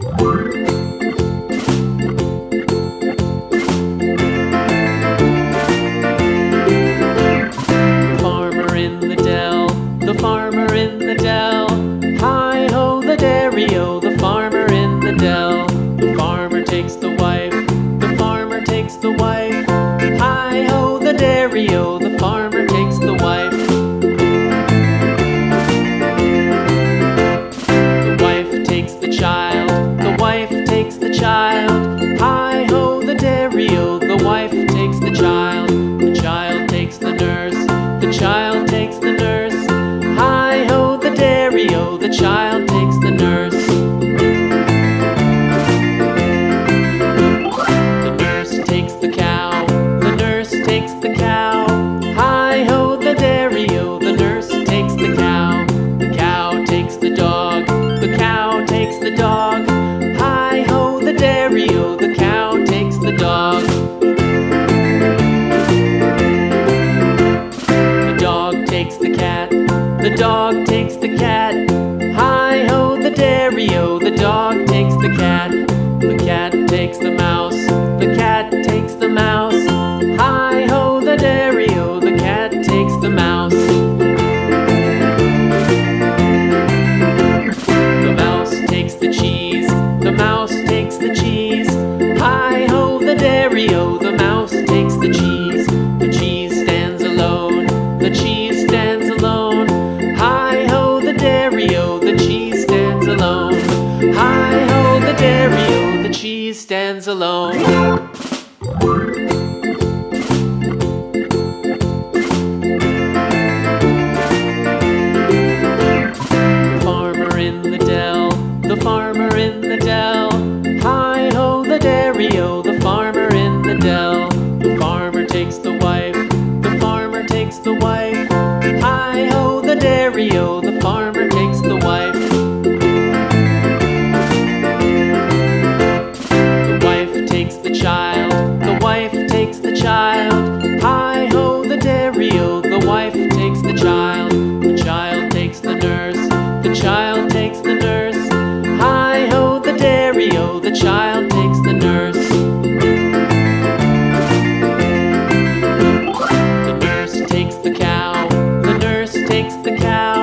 Farmer in the dell, the farmer in the dell. Hi-ho the dairy-o, the farmer in the dell. The farmer takes the wife, the farmer takes the wife. Hi-ho the dairy-o, the farmer takes the wife. The wife takes the child, the wife takes the child. Hi-ho the dairy-o, the wife takes the child. The child takes the nurse, the child takes the nurse. Hi-ho the dairy-o, the child takes the nurse. The nurse takes the cow, the nurse takes the cow. Hi-ho the dairy-o, the nurse takes the cow. The cow takes the dog, the cow takes the dog. Hi-ho the dairy-o, the cow takes the dog. The dog takes the cat, the dog takes the cat. Hi-ho the dairy-o, the dog takes the cat. The cat takes the mouse, the cat takes the mouse. Hi-ho the dairy-o, the cat takes the mouse. The mouse takes the cheese, the mouse takes the cheese. Hi-ho the dairy-o, the mouse takes the cheese. The cheese stands alone, the cheese stands alone. Hi-ho the dairy-o, the cheese stands alone. Hi-ho the dairy-o, the cheese stands alone. The farmer in the dell, the farmer in the dell. Hi-ho the dairy-o, the farmer in the dell. The farmer takes the wife, the farmer takes the wife. Hi-ho the dairy-o, the farmer takes the wife. The wife takes the child, the wife takes the child. Hi-ho the dairy-o, the wife takes the child. The child takes the nurse, the child takes the nurse. Hi-ho the dairy-o, the child takes the nurse. The nurse takes the cow, the nurse takes the cow.